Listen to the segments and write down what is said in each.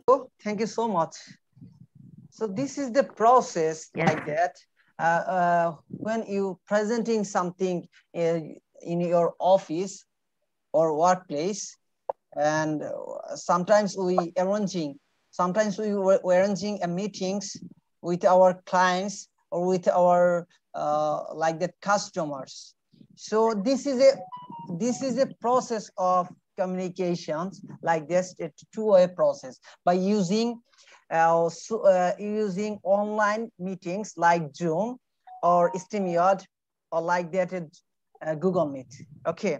Oh, thank you so much. So this is the process like that. When you presenting something in your office or workplace, and sometimes we arranging a meetings with our clients or with our like the customers. So this is a process of communications like this, a two-way process by using using online meetings like Zoom or StreamYard or like that Google Meet. Okay,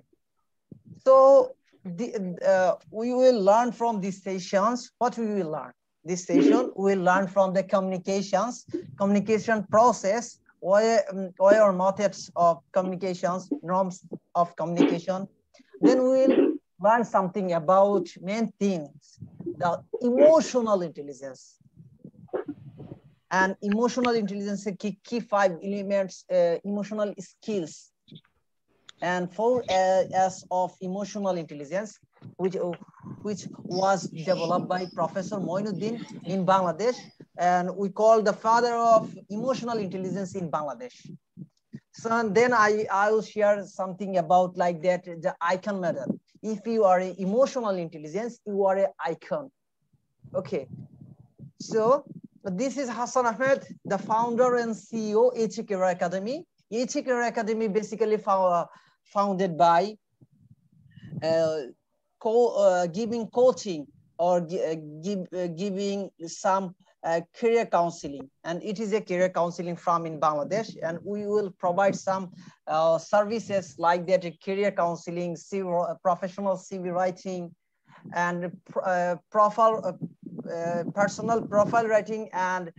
so we will learn from these sessions. What we will learn? This session we will learn from the communication process, or methods of communications, norms of communication. Then we will learn something about main things, the emotional intelligence. And emotional intelligence, key 5 elements, emotional skills. And 4S of emotional intelligence, which was developed by Professor Moinuddin in Bangladesh, and we call the father of emotional intelligence in Bangladesh. So then I will share something about like that, the icon method. If you are an emotional intelligence, you are an icon. Okay, so this is Hassan Ahmed, the founder and CEO, HE Career Academy. HE Career Academy basically founded by giving coaching or giving some career counseling, and it is a career counseling firm in Bangladesh, and we will provide some services like that, career counseling, professional CV writing, and personal profile writing and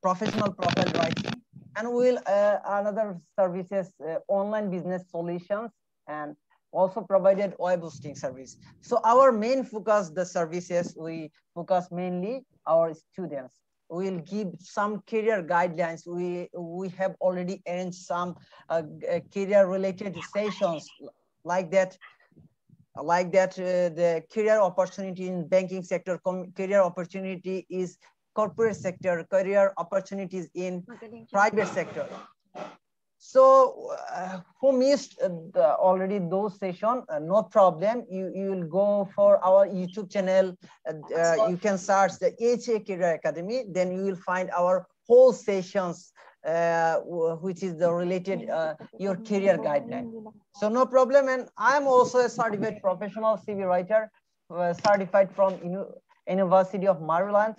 professional profile writing, and we'll another services, online business solutions, and also provided web hosting service. So our main focus, the services, we focus mainly our students. We'll give some career guidelines. We have already arranged some career related sessions like that. The career opportunity in banking sector, career opportunity is corporate sector, career opportunities in private sector. So who missed already those sessions, no problem. You will go for our YouTube channel. You can search the HA Career Academy. Then you will find our whole sessions, which is the related your career guideline. So no problem. And I'm also a certified professional CV writer, certified from University of Maryland,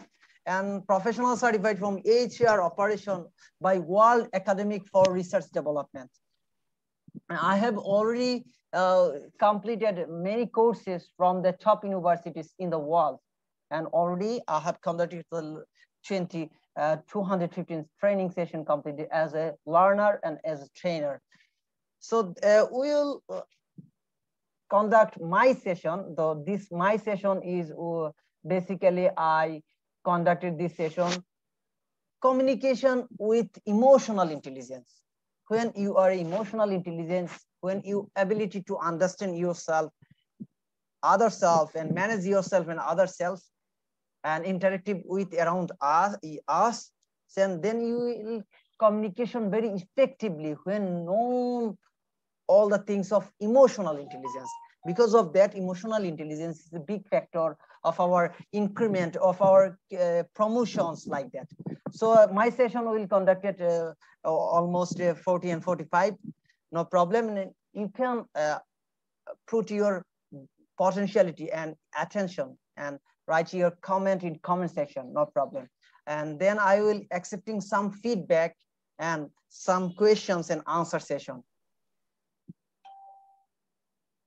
and professional certified from HR operation by World Academic for Research Development. I have already completed many courses from the top universities in the world, and already I have conducted the 215 training session completed as a learner and as a trainer. So we'll conduct my session, though this my session is basically I conducted this session, communication with emotional intelligence. When you are emotional intelligence, when you ability to understand yourself, other self, and manage yourself and other selves, and interactive with around us, then you will communication very effectively when know all the things of emotional intelligence. Because of that, emotional intelligence is a big factor of our increment, of our promotions like that. So my session will conduct it almost 40 and 45, no problem. And you can put your potentiality and attention and write your comment in comment section, no problem. And then I will accepting some feedback and some questions and answer session.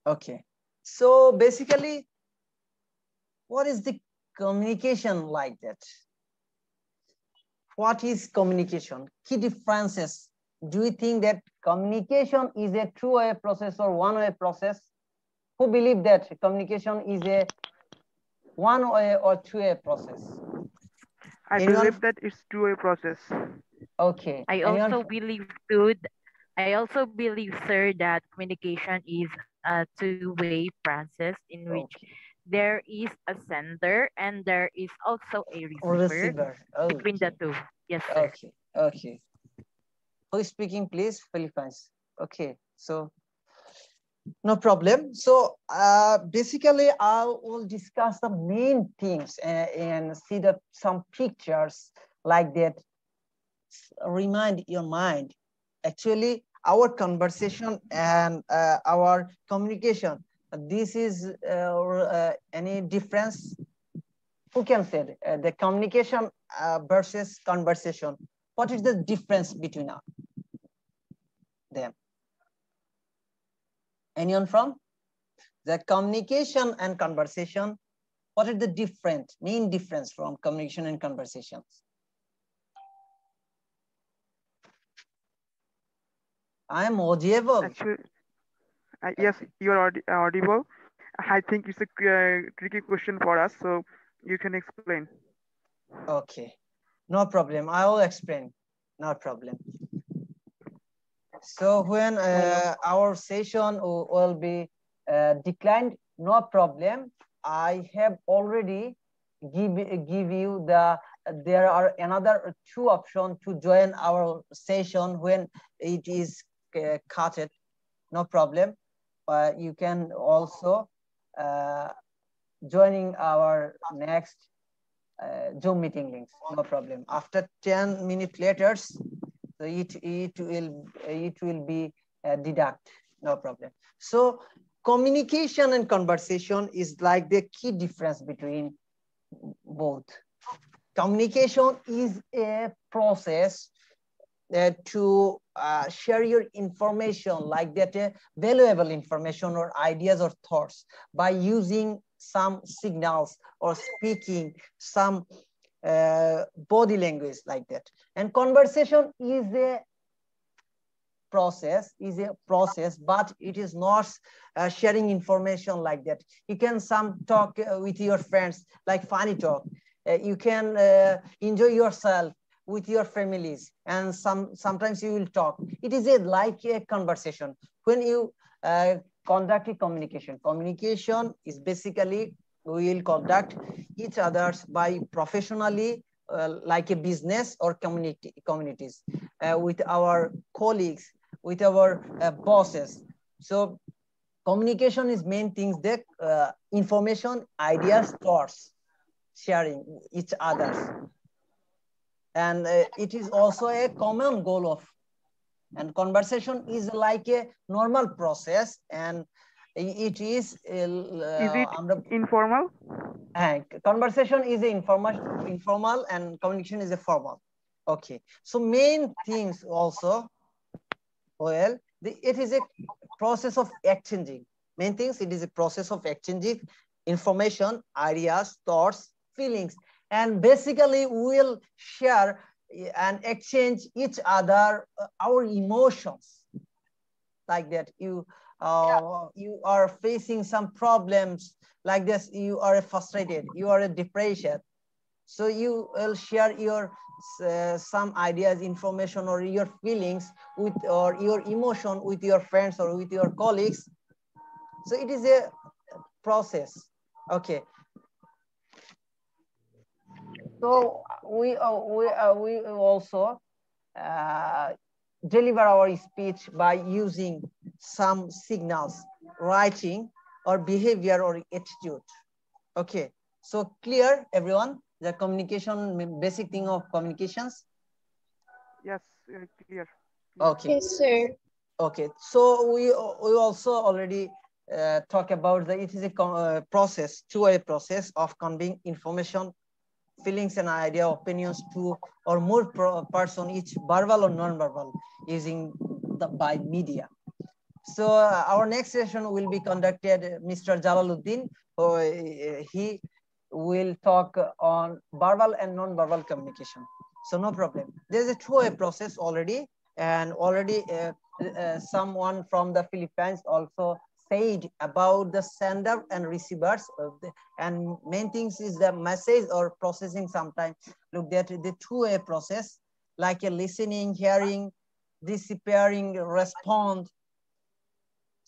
Okay, so basically, what is the communication like that? What is communication? Key differences. Do you think that communication is a two-way process or one-way process? Who believe that communication is a one-way or two-way process? I believe that it's two-way process. Okay. I also believe, sir, that communication is a two-way process in which there is a sender and there is also a Or receiver receiver. between the Okay. two. Yes, sir. Okay. Okay. Who is speaking, please? Philippines. Okay. So no problem. So basically, I will discuss the main themes and see that some pictures like that remind your mind. Actually, our conversation and our communication. This is any difference? Who can say it? The communication versus conversation? What is the difference between them? Anyone from? The communication and conversation, what is the main difference from communication and conversations? I am audible. Actually, yes, Okay. you are audible. I think it's a tricky question for us, so you can explain. Okay, no problem. I will explain. No problem. So when our session will be declined, no problem. I have already give you there are another two options to join our session when it is cut. No problem. You can also joining our next Zoom meeting links. No problem. After 10 minutes later, so it will be deduct. No problem. So communication and conversation is like the key difference between both. Communication is a process to share your information, like that valuable information or ideas or thoughts by using some signals or speaking some body language like that. And conversation is a process, but it is not sharing information like that. You can some talk with your friends, like funny talk. You can enjoy yourself with your families, and sometimes you will talk. It is like a conversation. When you conduct a communication, communication is basically we will conduct each others by professionally, like a business or communities, with our colleagues, with our bosses. So communication is main things that information, ideas, thoughts, sharing each others. And it is also a common goal of, and conversation is like a normal process, and it is Is it informal? conversation is informal and communication is a formal. Okay, so main things also, well, it is a process of exchanging. Main things, it is a process of exchanging information, ideas, thoughts, feelings, and basically we'll share and exchange each other our emotions, like that. You are facing some problems like this. You are frustrated. You are a depression. So you will share your some ideas, information, or your feelings with, or your emotion with your friends or with your colleagues. So it is a process. Okay. So we also deliver our speech by using some signals, writing, or behavior or attitude. Okay. So clear, everyone, the communication, basic thing of communications. Yes, clear. Okay. Yes, sir. Okay. So we also already talk about that it is a process, two-way process of conveying information, feelings, and idea, opinions to or more person, each verbal or non-verbal, using by media. So our next session will be conducted Mr. Jalaluddin. He will talk on verbal and non-verbal communication. So no problem. There's a two-way process already, and already someone from the Philippines also said about the sender and receivers of the, and main things is the message or processing. Sometimes look at the two-way process, like a listening, hearing, disappearing, respond.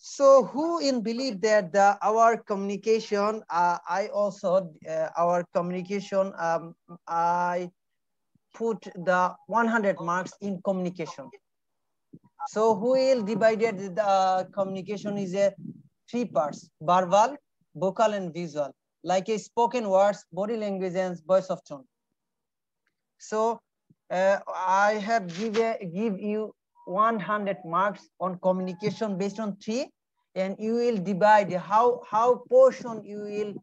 So who in believe that our communication, our communication, I put the 100 marks in communication. So who will divided the communication is a 3 parts: verbal, vocal, and visual, like a spoken words, body language, and voice of tone. So I have give you 100 marks on communication based on 3, and you will divide how portion you will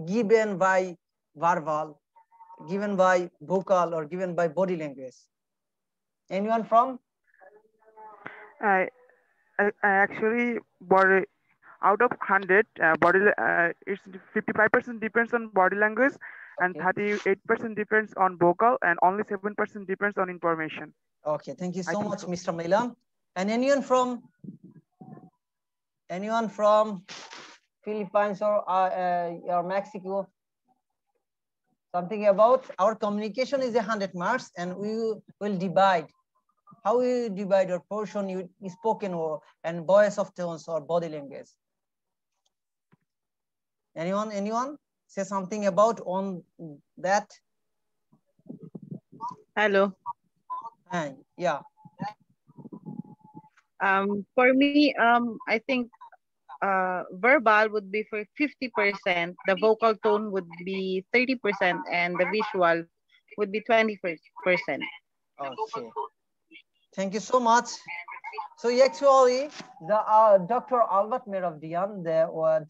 given by verbal, given by vocal, or given by body language. Anyone from? I, I actually body out of 100 it's 55% depends on body language and Okay. 38% depends on vocal and only 7% depends on information. Okay, thank you I so think much, so. Mr. Milan. And anyone from Philippines or Mexico? Something about our communication is 100 marks, and we will divide. How we divide our portion you spoken or and voice of tones or body language? Anyone say something about on that? Hello. Yeah. For me, I think verbal would be for 50%, the vocal tone would be 30%, and the visual would be 20%. Okay. Thank you so much. So actually, the Dr. Albert Meravdian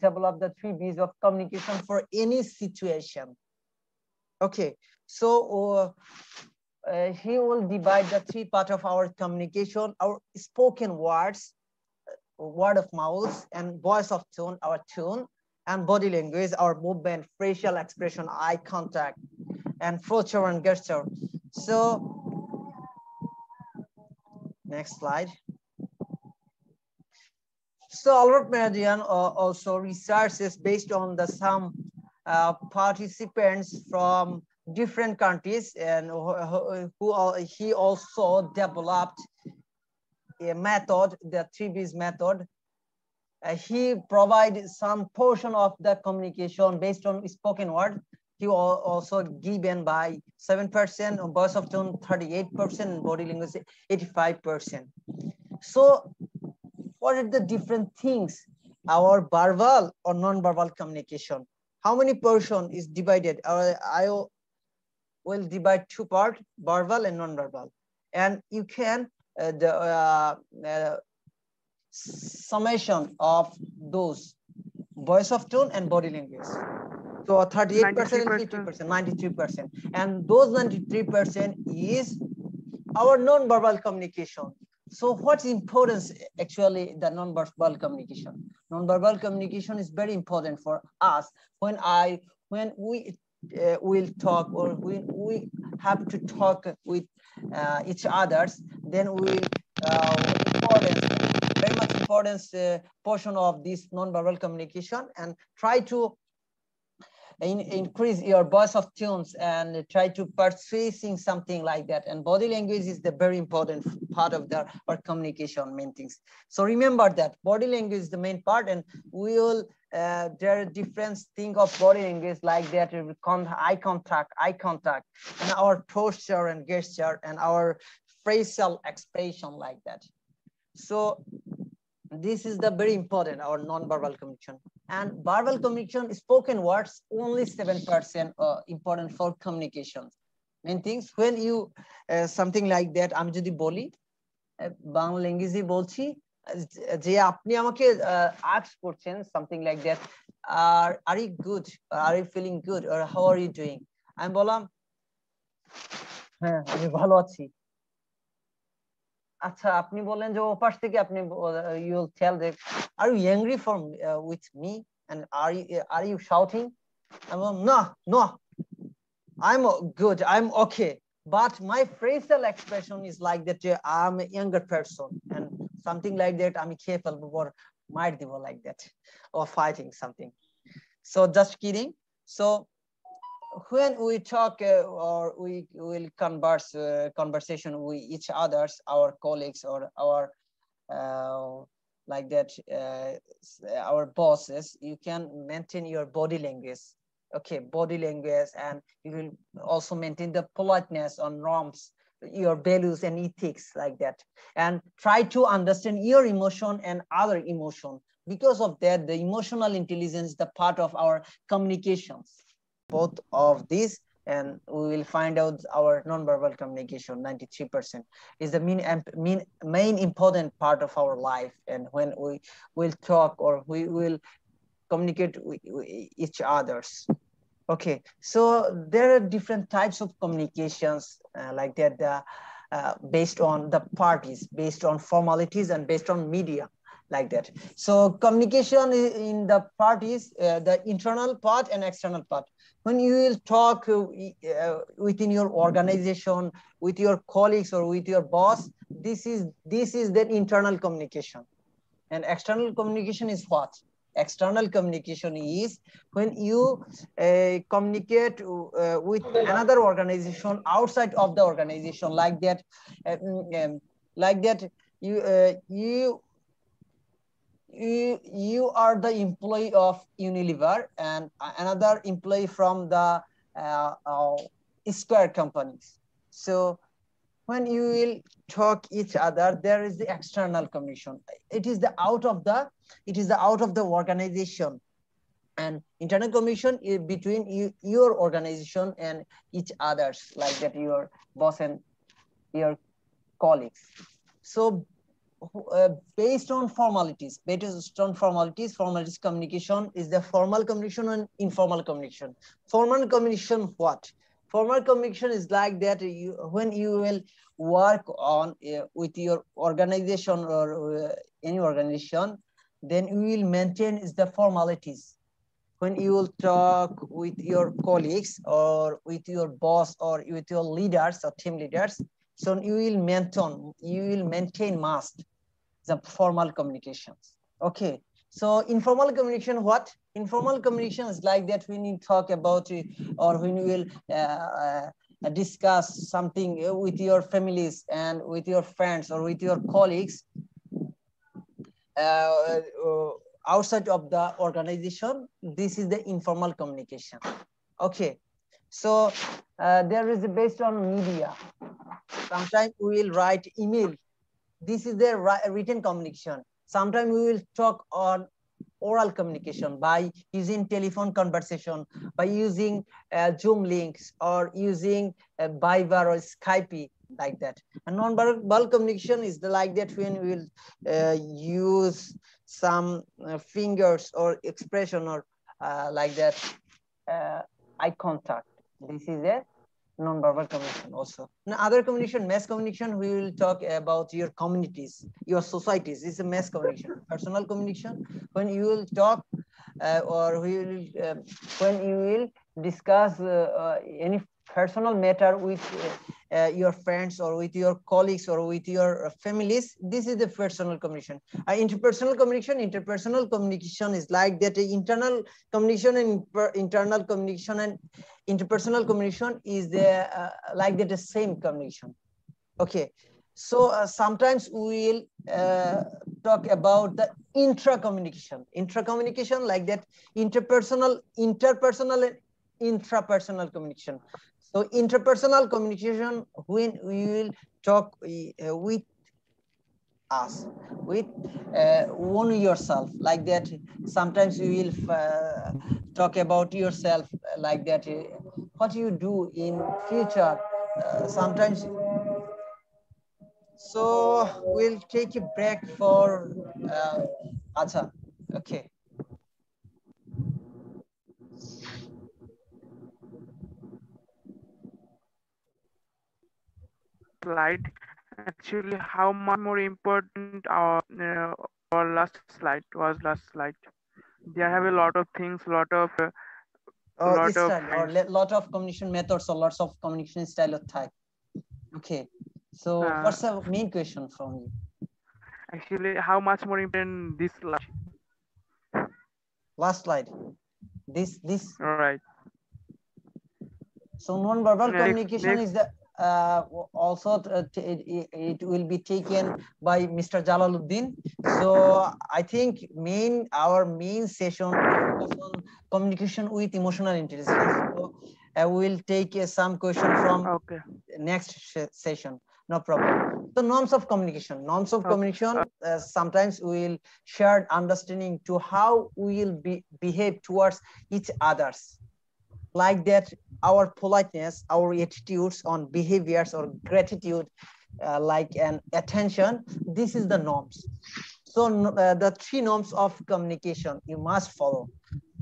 developed the 3 B's of communication for any situation. Okay, so he will divide the 3 part of our communication: our spoken words, word of mouth, and voice of tone, our tone, and body language, our movement, facial expression, eye contact, and posture and gesture. So next slide. So Albert Mehdian also researches based on the some participants from different countries, and he also developed a method, the 3 B's method. He provided some portion of the communication based on spoken word. He also given by 7%, on voice of tone 38%, and body language 85%. So what are the different things? Our verbal or non-verbal communication. How many portion is divided? I will divide 2 parts, verbal and non-verbal. And you can summation of those voice of tone and body language. So 38% and 50%, 93%. And those 93% is our non-verbal communication. So what's importance actually the non-verbal communication? Non-verbal communication is very important for us when we will talk, or when we have to talk with each others, then we very much importance portion of this non-verbal communication, and try to increase your voice of tunes and try to persuading something like that. And body language is the very important part of our communication main things. So remember that body language is the main part, and we will there are different things of body language like that: eye contact, and our posture and gesture, and our facial expression like that. So this is the very important, our non-verbal communication. And verbal communication, spoken words, only 7% important for communication. Main things, when you something like that, আমি যদি বলি বাংলা ল্যাঙ্গুয়েজে বলছি যে আপনি আমাকে ask করছেন something like that, are you good, are you feeling good, or how are you doing? আমি বললাম হ্যাঁ আমি ভালো আছি। আচ্ছা আপনি বলেন যে ওপাশ থেকে আপনি you'll tell them, are you angry for with me, and are you shouting? I'm no I'm good, I'm okay, but my facial expression is like that I'm a younger person, and something like that I'm capable or might do like that, or fighting something. So just kidding. So when we talk or we will converse conversation with each others, our colleagues or our like that, our bosses, you can maintain your body language. Okay, body language, and you will also maintain the politeness on norms, your values and ethics, like that, and try to understand your emotion and other emotion. Because of that, the emotional intelligence is the part of our communications. Both of these, and we will find out our nonverbal communication, 93%, is the main important part of our life. And when we will talk or we will communicate with each others. Okay, so there are different types of communications, like that, based on the parties, based on formalities, and based on media, like that. So communication in the parties, the internal part and external part. When you will talk within your organization, with your colleagues or with your boss, this is the internal communication. And external communication is what? External communication is when you communicate with another organization outside of the organization, like that. Like that, you are the employee of Unilever, and another employee from the Square companies. So when you will talk each other, there is the external communication. It is the out of the organization. And internal communication is between your organization and each others, like that, your boss and your colleagues. So based on formalities, communication is the formal communication and informal communication. Formal communication, what? Formal communication is like that, when you will work on with your organization or any organization, then you will maintain is the formalities. When you will talk with your colleagues or with your boss or with your leaders or team leaders, so you will maintain must the formal communications. Okay, so informal communication, what? Informal communication is like that when you talk about or when you will discuss something with your families and with your friends or with your colleagues outside of the organization. This is the informal communication. Okay, so there is based on media. Sometimes we will write email. This is the written communication. Sometimes we will talk on oral communication by using telephone conversation, by using Zoom links, or using Viber or Skype, like that. And non-verbal communication is like that when we will use some fingers or expression or like that, eye contact. This is a non-verbal communication also. Now, other communication, mass communication, we will talk about your communities, your societies. This is a mass communication. Personal communication, when you will talk or when you will discuss any personal matter with your friends or with your colleagues or with your families. This is the personal communication. Interpersonal communication is like that. Internal communication and internal communication and interpersonal communication is the like that, the same communication. Okay, so sometimes we will talk about the intra-communication, like that, interpersonal and intrapersonal communication. So interpersonal communication, when we will talk with us, with one yourself, like that. Sometimes you will talk about yourself, like that, what you do in future. Sometimes. So we'll take a break for Acha. Okay. Slide. Actually, how much more important our last slide was last slide. There have a lot of things, lot of Style or lot of communication methods or lots of communication style or type. Okay. So what's the main question from you? Actually, how much more important this slide? Last slide. This. All right. So non-verbal communication is the also it will be taken by Mr. Jalaluddin. So I think our main session focus on communication with emotional intelligence. So we will take some question from Okay. next session. No problem. So norms of communication. Norms of communication. Sometimes we will share understanding to how we will behave towards each others. Like that, our politeness, our attitudes on behaviors or gratitude, like an attention. This is the norms. So the 3 norms of communication you must follow.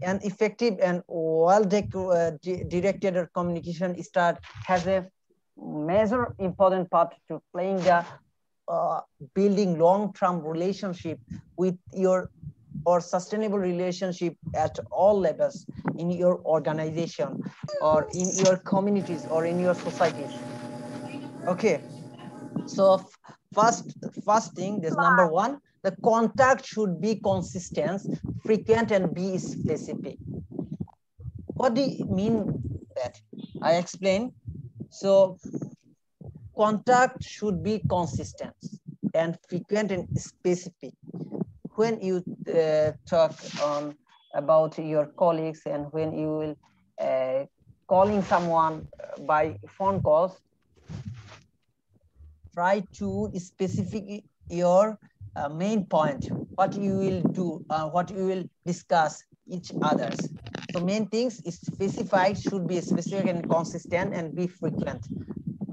An effective and well-directed communication start has a major important part to playing the building long-term relationship with your or sustainable relationship at all levels in your organization or in your communities or in your societies. Okay, so first thing, this number 1, the contact should be consistent, frequent, and be specific. What do you mean that? I explain. So contact should be consistent and frequent and specific. When you talk about your colleagues and when you will calling someone by phone calls, try to specify your main point, what you will do, what you will discuss each others. So main things is specified, should be specific and consistent and be frequent.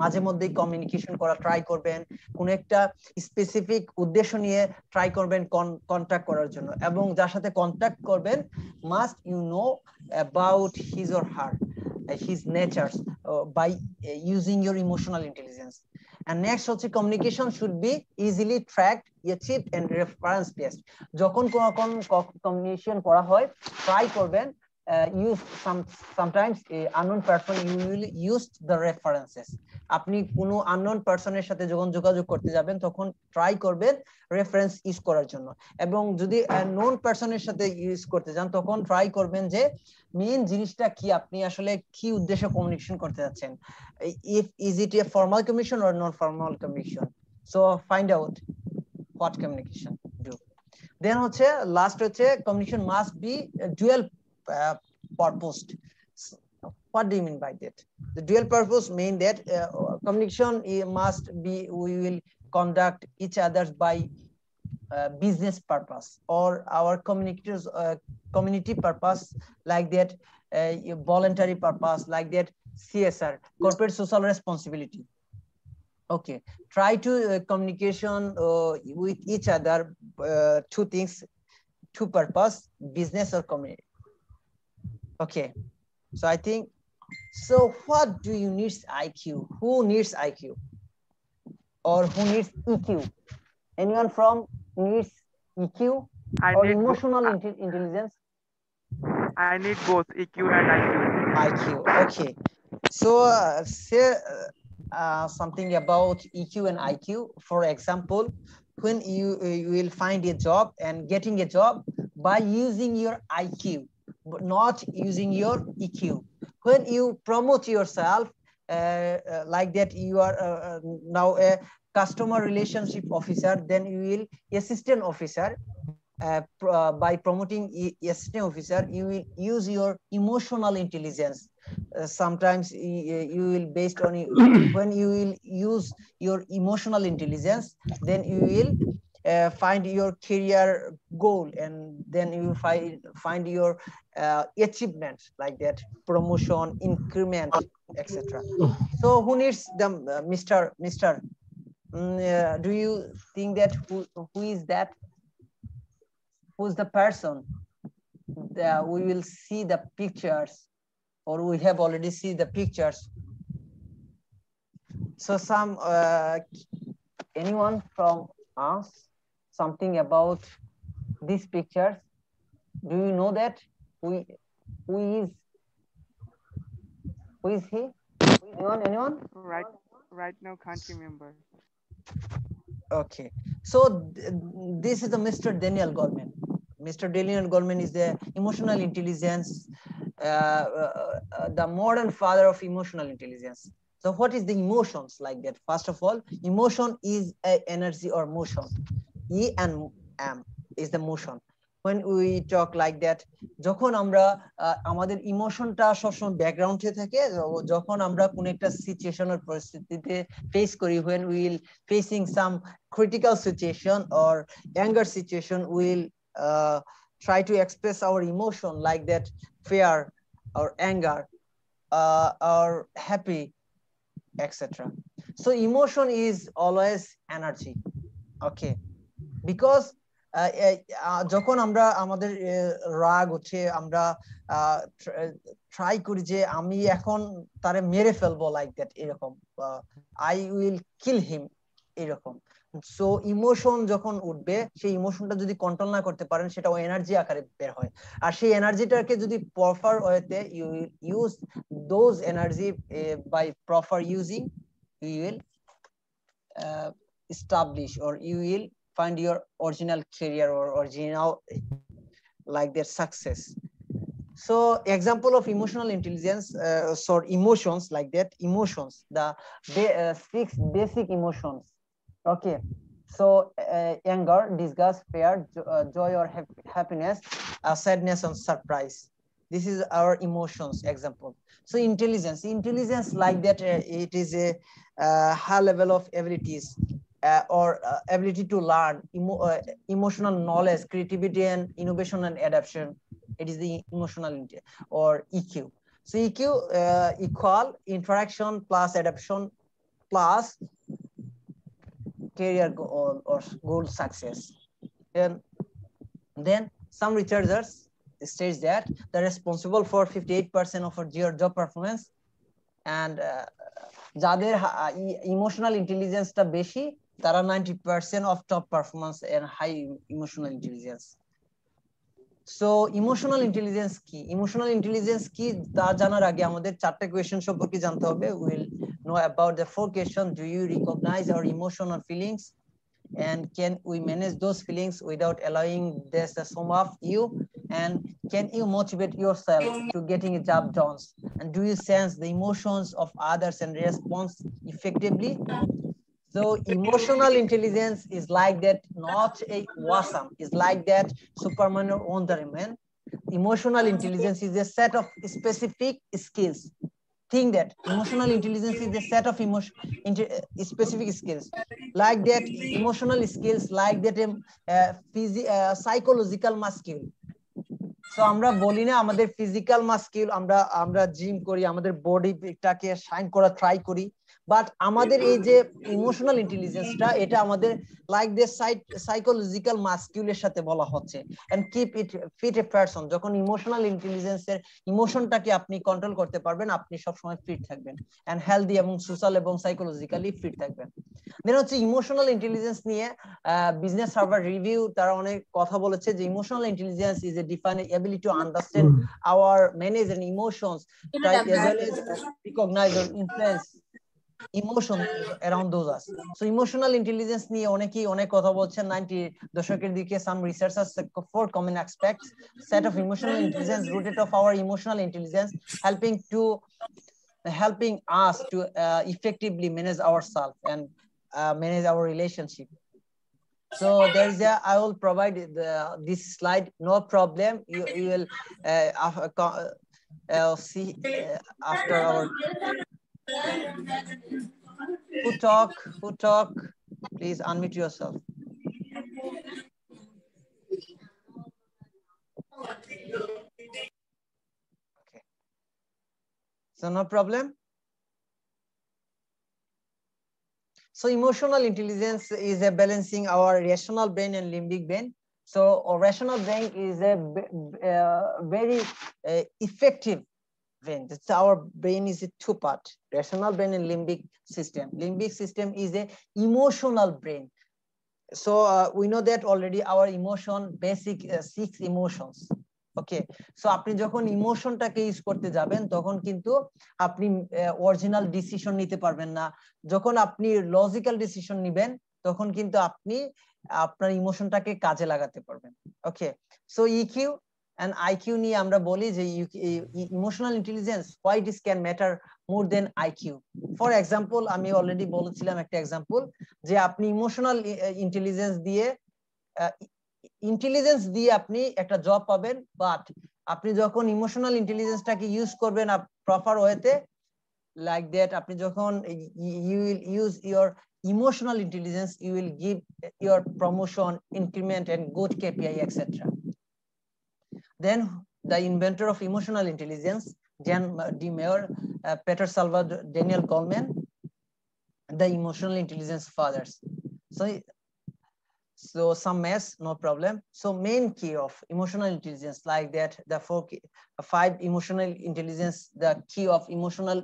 মাঝে মধ্যে communication করা try করবেন, কোন একটা specific উদ্দেশ্য নিয়ে try করবেন contact করার জন্য, এবং যার সাথে কন্টাক্ট করবেন must you know about his or her his natures by using your emotional intelligence. And next হচ্ছে communication should be easily tracked, achieved and reference based. যখন কমিউনিকেশন করা হয় ট্রাই করবেন use sometimes a unknown person, you will use the references. আপনি কোনো unknown personের সাথে যখন যোগাযোগ করতে যাবেন তখন ট্রাই করবেন রেফারেন্স ইউজ করার জন্য, এবং যদি known personের সাথে ইউজ করতে যান তখন ট্রাই করবেন যে মেইন জিনিসটা কি, আপনি আসলে কি উদ্দেশ্যে কমিউনিকেশন করতে যাচ্ছেন, is it a formal communication or non formal communication. So find out what communication do. Then হচ্ছে লাস্ট হচ্ছে communication must be dual purposed. What do you mean by that? The dual purpose mean that communication must be, we will conduct each others by business purpose or our communicators community purpose, like that voluntary purpose, like that CSR, corporate social responsibility. Okay, try to communication with each other, 2 things, 2 purpose, business or community. Okay, so I think, so what do you need IQ? Who needs IQ or who needs EQ? Anyone from needs EQ or emotional intelligence? I need both EQ and IQ. IQ, okay. So say something about EQ and IQ. For example, when you will find a job and getting a job by using your IQ, but not using your EQ. When you promote yourself like that, you are now a customer relationship officer, then you will assistant officer. By promoting assistant officer, you will use your emotional intelligence. Sometimes you will based on when you will use your emotional intelligence, then you will find your career goal, and then you find your achievements, like that promotion, increment, etc. So who needs the Mr. Do you think that who is that? Who's the person that we will see the pictures, or we have already seen the pictures? So some anyone from us something about these pictures? Do you know that who is he? Anyone? Right now can't remember. Okay, so this is the Mr. Daniel Goleman. Mr. Daniel Goleman is the emotional intelligence, the modern father of emotional intelligence. So what is the emotions like that? First of all, emotion is a energy or motion. E and M is the motion. When we talk like that, যখন আমরা আমাদের ইমোশনটা সবসময় ব্যাকগ্রাউন্ডে থাকে, যখন আমরা কোন একটা সিচুয়েশনের পরিস্থিতিতে ফেস করি, when we will facing some critical situation or anger situation, we will try to express our emotion like that, fear or anger or happy, etc. So emotion is always energy. Okay, because যখন আমরা আমাদের রাগ হচ্ছে, আমরা try করি যে আমি এখন তারে মেরে ফেলবো লাইক দ্যাট, এরকম আই উইল কিল হিম এরকম। সো ইমোশন যখন উঠবে, সেই ইমোশনটা যদি কন্ট্রোল না করতে পারেন, সেটা এনার্জি আকারে বের হয়। আর সেই এনার্জিটাকে যদি প্রপার ওয়েতে you will use those energy by proper using, you will establish or you will find your original career or original like their success. So example of emotional intelligence, so emotions like that, emotions, the 6 basic emotions. Okay, so anger, disgust, fear, joy or happiness, sadness and surprise. This is our emotions example. So intelligence like that, it is a high level of abilities or ability to learn, emotional knowledge, creativity and innovation and adaptation. It is the emotional or EQ. So EQ equal interaction plus adaptation plus career goal or goal success. And then some researchers states that they're responsible for 58% of your job performance, and যাদের emotional ইন্টেলিজেন্সটা বেশি, তারা 90% of top performance and high emotional intelligence. So emotional intelligence কি? Emotional intelligence কি তা জানার আগে আমাদের 4টা কোয়েশ্চেন সম্পর্কে জানতে হবে। We'll know about the 4 questions. Do you recognize our emotion or feelings? And can we manage those feelings without allowing this to sum up you? And can you motivate yourself to getting a job done? And do you sense the emotions of others and respond effectively? So emotional intelligence is like that, not a wasam, is like that Superman or Wonder Man. Emotional intelligence is a set of specific skills. Think that emotional intelligence is a set of specific skills, like that emotional skills, like that psychological muscle. So আমরা বলি না আমাদের physical মাসকিউল, আমরা gym করি, আমাদের বডিটাকে shine করা try করি, but আমাদের এই যে ইমোশনাল ইন্টেলিজেন্সটা, এটা আমাদের লাইক দ্য সাইকোলজিক্যাল মাসকিউলের সাথে বলা হচ্ছে। And keep it fit a person. যখন ইমোশনাল ইন্টেলিজেন্সের ইমোশনটাকে আপনি কন্ট্রোল করতে পারবেন, আপনি সবসময় ফিট থাকবেন এন্ড হেলদি এবং সোশ্যাল এবং সাইকোলজিক্যালি ফিট থাকবেন। দেন হচ্ছে ইমোশনাল ইন্টেলিজেন্স নিয়ে বিজনেস সার্ভার রিভিউ তারা অনেক কথা বলেছে যে emotional intelligence is a defined ability to understand our manage and emotions, as well as recognize or influence emotion around those us. So emotional intelligence নিয়ে অনেকেই অনেক কথা বলছেন। 90 দশকের দিকে some researchers 4 common aspects set of emotional intelligence rooted of our emotional intelligence, helping us to effectively manage ourselves and manage our relationship. So there's I will provide this slide, no problem. You will see after our who talk, please unmute yourself. Okay, so no problem. So emotional intelligence is a balancing our rational brain and limbic brain. So our rational brain is a very effective brain. That's our brain is a 2-part, rational brain and limbic system. Limbic system is a emotional brain. So we know that already our emotion basic 6 emotions. Okay, so আপনি যখন ইমোশনটাকে use করতে যাবেন, তখন কিন্তু আপনি original decision নিতে পারবেন না। যখন আপনি লজিক্যাল ডিসিশন নেবেন, তখন কিন্তু আপনি আপনার ইমোশনটাকে কাজে লাগাতে পারবেন। ওকে, সো ইকিউ and IQ নিয়ে আমরা বলি যে emotional intelligence why this can matter more than IQ. For example আমি অলরেডি বলেছিলাম একটা এক্সাম্পল যে আপনি ইমোশনাল ইন্টেলিজেন্স দিয়ে আপনি একটা জব পাবেন, বাট আপনি যখন ইমোশনাল ইন্টেলিজেন্সটাকে ইউজ করবেন প্রপার ওয়েতে, লাইক দ্যাট আপনি যখন you will use your emotional intelligence, you will give your promotion, increment and good KPI, etc. Then the inventor of emotional intelligence, Jan D. Mayer, Peter Salvador, Daniel Goleman, the emotional intelligence fathers. So some mess, no problem. So main key of emotional intelligence, like that, the 5 emotional intelligence, the key of emotional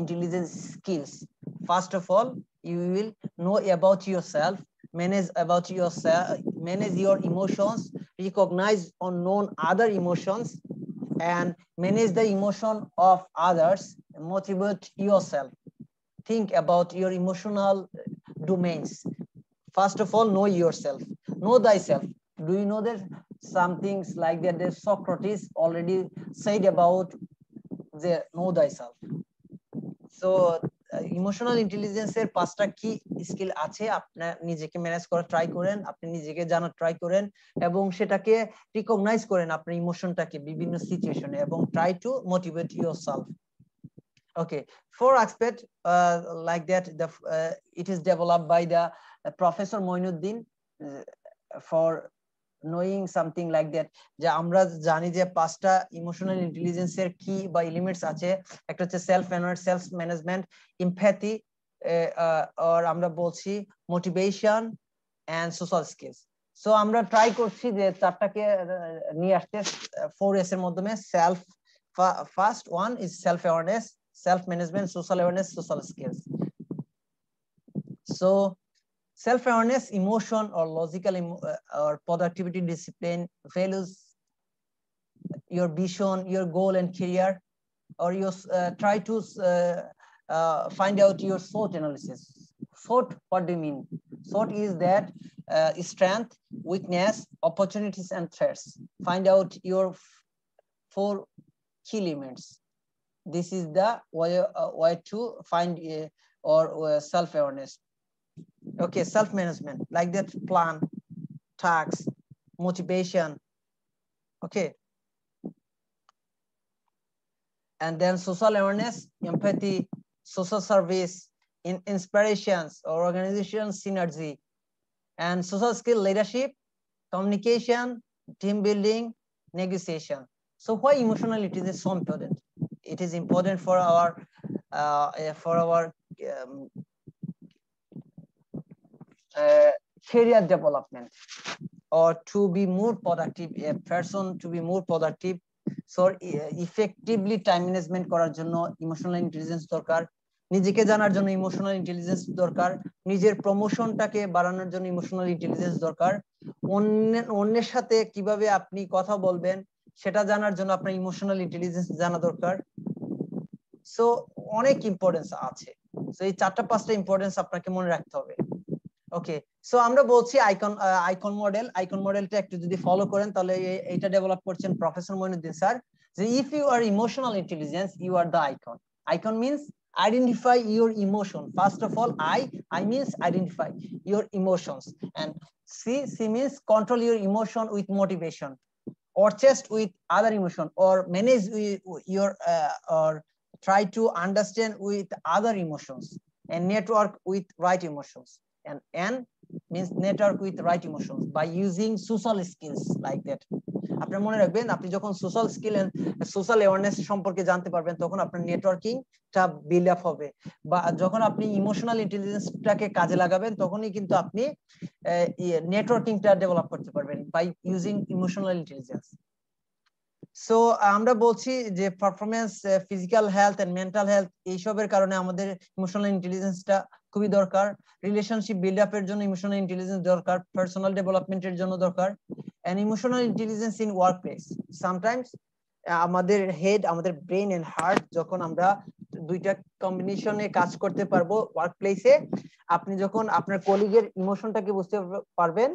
intelligence skills. First of all, you will know about yourself, manage your emotions, recognize unknown other emotions, and manage the emotion of others, motivate yourself, think about your emotional domains. First of all, know yourself, know thyself. Do you know that some things like that Socrates already said about the know thyself? So emotional ইন্টেলিজেন্সের 5টা কি skill আছে, আপনার নিজেকে manage করা try করেন, আপনি নিজেকে জানার ট্রাই করেন এবং সেটাকে রিকগনাইজ করেন আপনার ইমোশনটাকে বিভিন্ন সিচুয়েশনে, এবং try to motivate yourself. Okay, 4 aspects like that, it is developed by the Professor Moinuddin for knowing something like that. যে আমরা জানি যে 5টা ইমোশনাল ইন্টেলিজেন্সের কি বা এলিমেন্টস আছে, একটা হচ্ছে self awareness, self management, empathy, আর আমরা বলছি motivation and social skills. So আমরা ট্রাই করছি যে 4টাকে নিয়ে আসতে 4S এর মাধ্যমে. Self, first one is self awareness, self-management, social awareness, social skills. So self-awareness, emotion or logical or productivity, discipline, values, your vision, your goal and career, or you try to find out your SWOT analysis. SWOT, what do you mean? SWOT is that strength, weakness, opportunities and threats. Find out your 4 key elements. This is the way to find or self-awareness. Okay, self-management, like that, plan, tasks, motivation. Okay, and then social awareness, empathy, social service, inspirations or organization synergy, and social skill, leadership, communication, team building, negotiation. So why emotional intelligence is so important? It is important for our career development, or to be more productive, a person to be more productive. So effectively time management করার জন্য emotional intelligence দরকার, নিজেকে জানার জন্য emotional intelligence দরকার, নিজের প্রমোশনটাকে বাড়ানোর জন্য ইমোশনাল ইন্টেলিজেন্স দরকার, অন্যের সাথে কিভাবে আপনি কথা বলবেন সেটা জানার জন্য আপনার ইমোশনাল ইন্টেলিজেন্স জানা দরকার. সো অনেক ইম্পর্টেন্স আছে. সো এই 4টা-5টা ইম্পর্টেন্স আপনাকে মনে রাখতে হবে. ওকে, সো আমরা বলছি আইকন মডেলটা একটু যদি ফলো করেন তাহলে এটা ডেভেলপ করছেন প্রফেসর মইনুদ্দিন স্যার, যে if you are emotional intelligence you are the icon. Icon means identify your emotion. First of all, I means identify your emotions, and C means control your emotion with motivation, or just with other emotion, or manage your or try to understand with other emotions, and network with right emotions. And N means network with right emotions by using social skills, like that. আপনারা মনে রাখবেন, আপনি যখন social skill and social awareness সম্পর্কে জানতে পারবেন তখন আপনার নেটওয়ার্কিংটা বিল্ড আপ হবে, বা যখন আপনি ইমোশনাল ইন্টেলিজেন্সটাকে কাজে লাগাবেন তখনই কিন্তু আপনি নেটওয়ার্কিংটা ডেভেলপ করতে পারবেন by using emotional intelligence. So আমরা বলছি যে performance, physical health and mental health, এইসবের কারণে আমাদের ইমোশনাল ইন্টেলিজেন্সটা খুবই দরকার. রিলেশনশিপ বিল্ড আপের জন্য ইমোশনাল ইন্টেলিজেন্স দরকার, পার্সোনাল ডেভেলপমেন্টের জন্য দরকার, and emotional intelligence in workplace. Sometimes আমাদের হেড, আমাদের ব্রেন এন্ড হার্ট, যখন আমরা দুইটা কম্বিনেশনে কাজ করতে পারবো ওয়ার্ক প্লেসে, আপনি যখন আপনার কলিগের ইমোশনটাকে বুঝতে পারবেন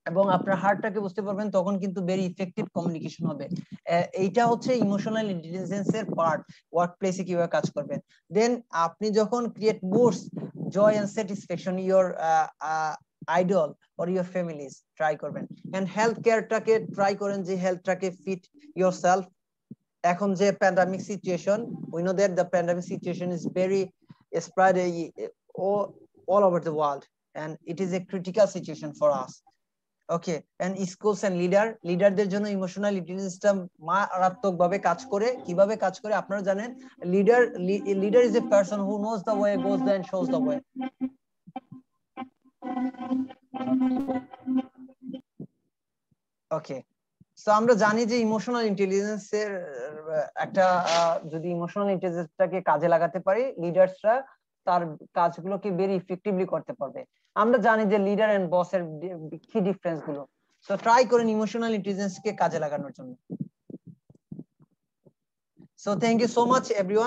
এবং আপনার হার্টটাকে বুঝতে পারবেন, তখন কিন্তু ভেরি ইফেক্টিভ কমিউনিকেশন হবে। এইটা হচ্ছে ইমোশনাল ইন্টেলিজেন্সের পার্ট, ওয়ার্ক প্লেসে কিভাবে কাজ করবেন। দেন আপনি যখন create more's joy and satisfaction your idol or your families, try করবেন। এন্ড হেলথ কেয়ারটাকে ট্রাই করেন যে হেলথটাকে ফিট ইওর সেলফ। এখন যে pandemic situation, we know that the pandemic situation is very spread all over the world, and it is a critical situation for us. Okay, and schools and লিডারদের জন্য emotional ইন্টেলিজেন্সটা মারাত্মক ভাবে কাজ করে। কিভাবে কাজ করে আপনারা জানেন? Leader is a person who knows the way, goes the end shows the way. Okay, so আমরা জানি যে ইমোশনাল ইন্টেলিজেন্সের একটা যদি ইমোশনাল ইন্টেলিজেন্সটাকে কাজে লাগাতে পারি, লিডার্সরা তার কাজগুলোকে ভেরি ইফেক্টিভলি করতে পারবে। আমরা জানি যে লিডার এন্ড বসের কি ডিফারেন্স গুলো। সো ট্রাই করেন ইমোশনাল ইন্টেলিজেন্সকে কাজে লাগানোর জন্য। So thank you so much everyone.